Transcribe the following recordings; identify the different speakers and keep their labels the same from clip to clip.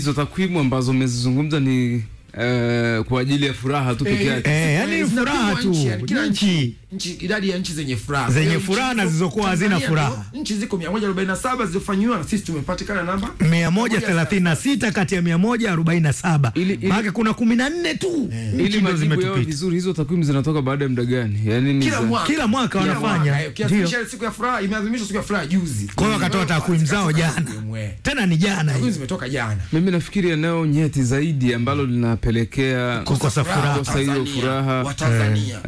Speaker 1: hizo takwimu ambazo umezizungumza ni kwa ajili ya furaha tu pekee yake.
Speaker 2: Yani furaha tu.
Speaker 3: Kila nchi idadi ya nchi zenye furaha.
Speaker 2: Zenye furaha na zilizokuwa hazina furaha.
Speaker 3: Nchi ziko 147 zilizofanywa na sisi tumepatikana namba
Speaker 2: 136 kati ya 147. Maana kuna 14 tu.
Speaker 1: Ili majibu yao vizuri, hizo takwimu zinatoka baada ya muda gani? Yani ni
Speaker 2: kila mwaka wanafanya.
Speaker 3: Ndio. Siku ya furaha imeadhimishwa siku ya furaha juzi.
Speaker 2: Kwa hiyo wakatoa takwimu zao jana. Tena ni jana.
Speaker 3: Takwimu zimetoka jana.
Speaker 1: Mimi nafikiri eneo nyeti zaidi ambalo linapelekea
Speaker 2: kukosa furaha
Speaker 3: wa Tanzania.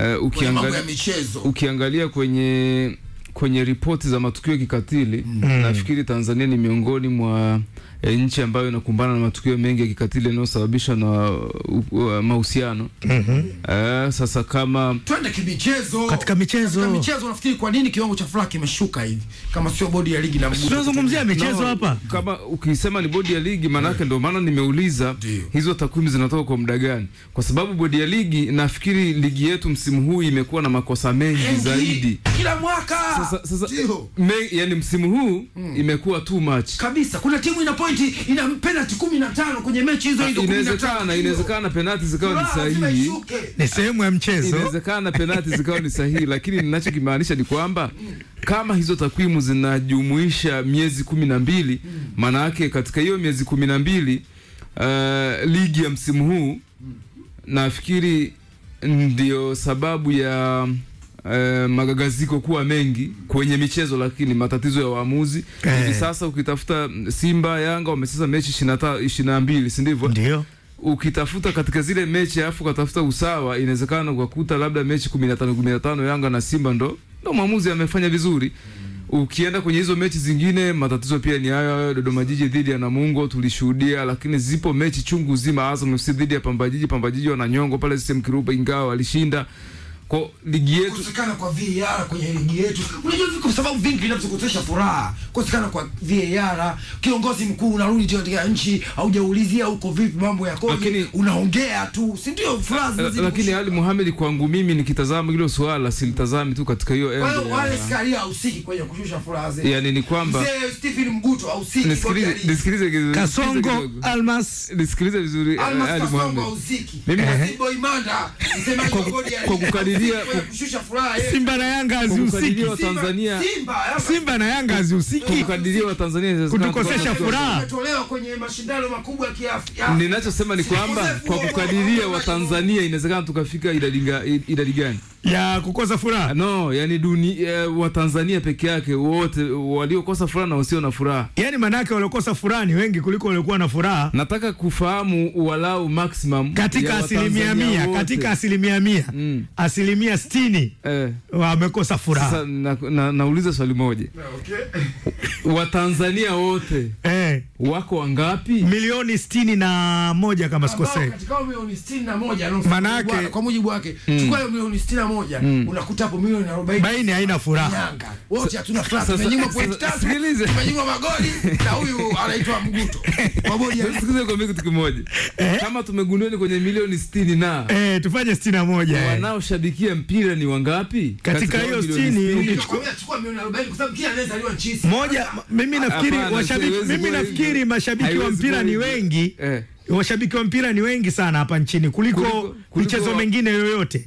Speaker 1: Ukiangalia kwenye ripoti za matukio ya kikatili, nafikiri Tanzania ni miongoni mwa nchi ambayo inakumbana na matukio mengi ya kikatili yanayosababishwa na mahusiano. Sasa kama
Speaker 3: twende kimichezo,
Speaker 2: katika michezo
Speaker 3: unafikiri kwa nini kiwango cha furaha kimeshuka hivi kama sio bodi ya ligi na mguto?
Speaker 2: Tunazungumzia michezo hapa.
Speaker 1: Kama ukisema ni bodi ya ligi, maana yake ndio maana nimeuliza hizo takwimu zinatoka kwa muda gani, kwa sababu bodi ya ligi, nafikiri ligi yetu msimu huu imekuwa na makosa mengi zaidi
Speaker 3: kila mwaka.
Speaker 1: Sasa yani msimu huu imekuwa too much
Speaker 3: kabisa. Kuna timu ina ina penalty 15 kwenye mechi hizo 15.
Speaker 1: Inawezekana penalty zikawa ni sahihi,
Speaker 2: ni sehemu ya mchezo.
Speaker 1: Inawezekana penalty zikawa ni sahihi, lakini ninachokimaanisha ni kwamba kama hizo takwimu zinajumuisha miezi 12, maana yake katika hiyo miezi 12 ligi ya msimu huu nafikiri ndio sababu ya magagaziko kuwa mengi kwenye michezo, lakini matatizo ya waamuzi. Hivi sasa ukitafuta Simba Yanga wamecheza mechi 22, si ndivyo?
Speaker 2: Ndio.
Speaker 1: Ukitafuta katika zile mechi afu ukatafuta usawa, inawezekana ukakuta labda mechi 15 Yanga na Simba ndo maamuzi yamefanya vizuri. Ukienda kwenye hizo mechi zingine, matatizo pia ni hayo. Dodoma Jiji dhidi ya Namungo tulishuhudia, lakini zipo mechi chungu zima. Azam FC dhidi ya Pamba Jiji wananyongo pale CCM Kiruba, ingawa walishinda. Kwa ligi yetu
Speaker 3: kusikana kwa VAR kwenye ligi yetu, unajua viko sababu vingi vinavyokutesha furaha. Kusikana kwa VAR, kiongozi mkuu unarudi katika nchi, haujaulizia huko vipi mambo yako, unaongea tu, si ndio furaha zinazo.
Speaker 1: Lakini Ali Mohamed, kwangu mimi nikitazama hilo swala silitazami tu katika hiyo
Speaker 3: ende. Wale skaria hausiki kwenye kushusha furaha zetu.
Speaker 1: Yani ni kwamba
Speaker 3: Stephen Mguto hausiki.
Speaker 1: Nisikilize
Speaker 2: Kasongo Almas,
Speaker 1: nisikilize vizuri Ali Mohamed.
Speaker 3: Mimi Simba Imanda msemaji wa bodi ya ligi kushusha furaha.
Speaker 2: Simba na Yanga hazihusiki. Simba na Yanga hazihusiki.
Speaker 1: Kukadiria wa Tanzania
Speaker 2: kutukosesha furaha.
Speaker 3: Umetolewa kwenye mashindano makubwa ya kiafya.
Speaker 1: Ninachosema ni kwamba kwa kukadiria wa Tanzania inawezekana tukafika idadi gani
Speaker 2: ya kukosa furaha?
Speaker 1: No, yani wa Tanzania peke yake wote waliokosa furaha na wasio na furaha.
Speaker 2: Yani manake waliokosa furaha ni wengi kuliko waliokuwa na furaha.
Speaker 1: Nataka kufahamu walau maximum
Speaker 2: katika 100%, katika 100%, 60% wamekosa furaha.
Speaker 1: Sasa nauliza swali moja. Wa Tanzania wote wako wangapi?
Speaker 2: Milioni 61 kama sikosei.
Speaker 3: Katika milioni 61
Speaker 2: manake
Speaker 3: kwa mujibu wake chukua hiyo milioni 61 unakuta hapo milioni 40
Speaker 2: haina furaha.
Speaker 3: Wote hatuna furaha. Tumenyimwa point 3, tumenyimwa magoli na huyu anaitwa Mguto. Kwa bodi ya
Speaker 1: sikilize kwa kitu kimoja. Kama tumegundua ni kwenye milioni 60 na
Speaker 2: tufanye 61.
Speaker 1: Wanaoshabikia mpira ni wangapi?
Speaker 2: Katika hiyo 60
Speaker 3: ukichukua milioni 40 kwa sababu kila anaweza aliwa nchi
Speaker 2: moja. Mimi nafikiri mashabiki wa mpira ni wengi. Washabiki wa mpira ni wengi sana hapa nchini kuliko michezo mingine yoyote.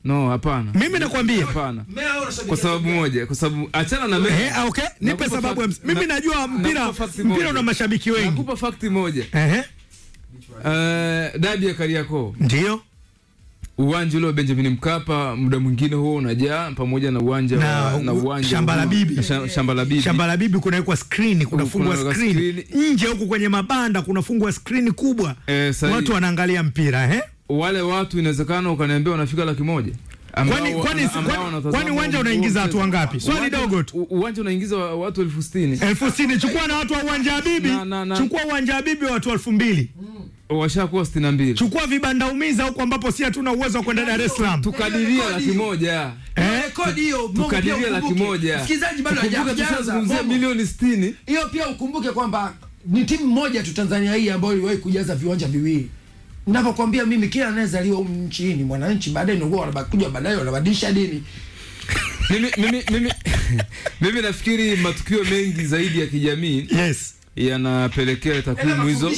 Speaker 1: No, hapana.
Speaker 2: Mimi nakwambia
Speaker 1: hapana. Kwa sababu moja, kwa sababu achana na mimi.
Speaker 2: Okay, nipe sababu. Mimi najua mpira una mashabiki wengi.
Speaker 1: Nakupa fact moja. Dabi ya Kariakoo.
Speaker 2: Ndio.
Speaker 1: Uwanja ule wa Benjamin Mkapa muda mwingine huo unajaa pamoja na uwanja na uwanja
Speaker 2: Shamba la Bibi.
Speaker 1: Shamba la Bibi
Speaker 2: kunawekwa screen, kunafungwa screen. Nje huko kwenye mabanda kunafungwa screen kubwa. Watu wanaangalia mpira,
Speaker 1: Wale watu inawezekana ukaniambia wanafika 100,000.
Speaker 2: Kwani uwanja unaingiza watu wangapi? Swali dogo tu.
Speaker 1: Uwanja unaingiza watu 60,000.
Speaker 2: 60,000 chukua na watu wa uwanja wa Bibi. Chukua uwanja wa Bibi watu 2,000.
Speaker 1: Washakuwa 62.
Speaker 2: Chukua vibanda umiza huko ambapo si hatuna uwezo wa kwenda Dar es Salaam.
Speaker 1: Tukadiria 100,000.
Speaker 3: Rekodi hiyo
Speaker 1: tukadiria 100,000.
Speaker 3: Msikizaji bado
Speaker 1: hajajaza milioni 60.
Speaker 3: Hiyo pia ukumbuke kwamba ni timu moja tu Tanzania hii ambayo iliwahi kujaza viwanja viwili. Ninapokuambia mimi kila anayezaliwa huko nchini mwananchi baadaye ndio wanakuja baadaye wanabadilisha dini.
Speaker 1: Mimi nafikiri matukio mengi zaidi ya kijamii yanapelekea takwimu hizo,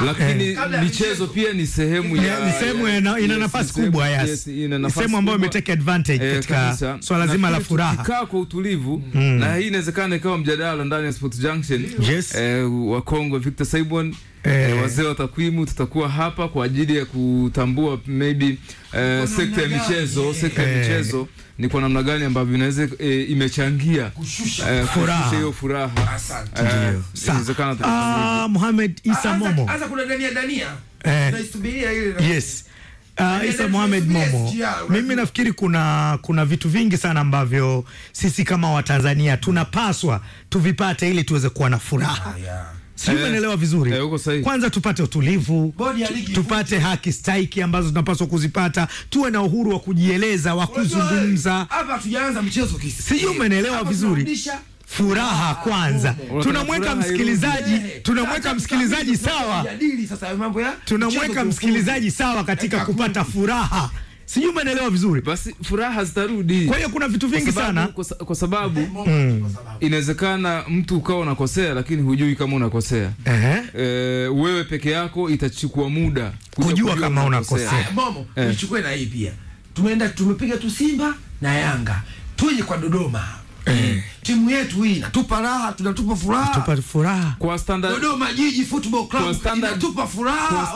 Speaker 1: lakini michezo pia ni sehemu
Speaker 2: ina nafasi kubwa. Ni sehemu ambayo imetake advantage katika swala zima la furaha.
Speaker 1: Tukikaa kwa utulivu, na hii inawezekana ikawa mjadala ndani ya Sport Junction. Wa Kongo Victor Saibon, wazee wa takwimu, tutakuwa hapa kwa ajili ya kutambua maybe sekta ya michezo ni kwa namna gani ambavyo inaweza imechangia kushusha hiyo furaha.
Speaker 2: Inawezekana Mohamed Issa Momo.
Speaker 3: Sasa kuna Dania. Tunaisubiria ile.
Speaker 2: Yes. Issa Mohamed Momo. Mimi nafikiri kuna vitu vingi sana ambavyo sisi kama Watanzania tunapaswa tuvipate ili tuweze kuwa na furaha. Sio, umeelewa vizuri? Kwanza tupate utulivu, tupate haki stahiki ambazo tunapaswa kuzipata, tuwe na uhuru wa kujieleza, wa kuzungumza.
Speaker 3: Hapa tujaanza mchezo kisi.
Speaker 2: Sio, umeelewa vizuri? Furaha kwanza. Tunamweka msikilizaji sawa. Tunamweka msikilizaji sawa katika kupata furaha. Sijui umeelewa vizuri.
Speaker 1: Basi furaha zitarudi.
Speaker 2: Kwa hiyo kuna vitu vingi sana
Speaker 1: kwa sababu inawezekana mtu ukao unakosea lakini hujui kama unakosea. Wewe peke yako itachukua muda
Speaker 2: kujua kama unakosea.
Speaker 3: Momo, nichukue na hii pia. Tumepiga tu Simba na Yanga. Tuje kwa Dodoma. Timu yetu hii inatupa raha, tunatupa furaha.
Speaker 1: Kwa standard
Speaker 3: Dodoma Jiji Football Club inatupa furaha.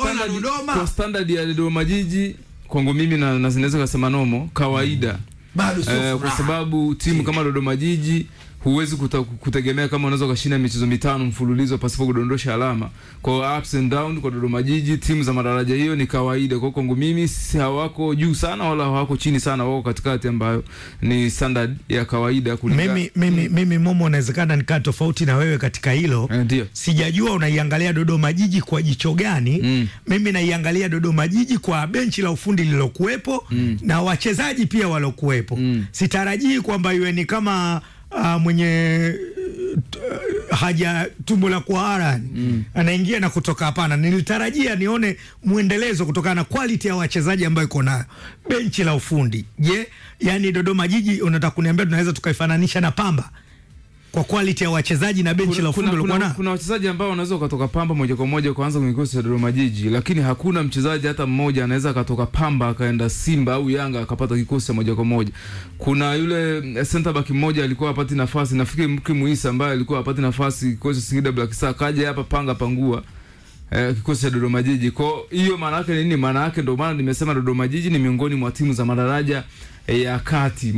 Speaker 1: Kwa standard ya Dodoma Jiji kwangu mimi na zinaweza kusema nomo kawaida.
Speaker 3: Bado sio
Speaker 1: kwa sababu timu kama Dodoma Jiji huwezi kutegemea kama unaweza kushinda michezo 5 mfululizo pasipo kudondosha alama. Kwa ups and down kwa Dodoma Jiji, timu za madaraja hiyo ni kawaida. Kwa kwangu mimi si hawako juu sana wala hawako chini sana, wako katikati ambayo ni standard ya kawaida kulingana.
Speaker 2: Mimi Momo, inawezekana nikaa tofauti na wewe katika hilo. Sijajua unaiangalia Dodoma Jiji kwa jicho gani. Mimi naiangalia Dodoma Jiji kwa benchi la ufundi lilokuepo na wachezaji pia walokuepo. Sitarajii kwamba iwe ni kama mwenye haja tumbo la kuhara anaingia na kutoka. Hapana, nilitarajia nione muendelezo kutokana na quality ya wachezaji ambao iko nayo benchi la ufundi. Yani Dodoma Jiji unataka kuniambia tunaweza tukaifananisha na Pamba kwa quality ya wachezaji na benchi la ufundi walikuwa na?
Speaker 1: Kuna wachezaji ambao wanaweza kutoka Pamba moja kwa moja kuanza kwenye kikosi cha Dodoma Jiji, lakini hakuna mchezaji hata mmoja anaweza kutoka Pamba akaenda Simba au Yanga akapata kikosi moja kwa moja. Kuna yule center back mmoja alikuwa hapati nafasi, nafikiri Mkimu Issa, ambaye alikuwa hapati nafasi kikosi Singida Black Stars, kaja hapa pangua kikosi cha Dodoma Jiji. Kwa hiyo maana yake nini? Maana yake ndio maana nimesema Dodoma Jiji ni miongoni mwa timu za madaraja ya kati.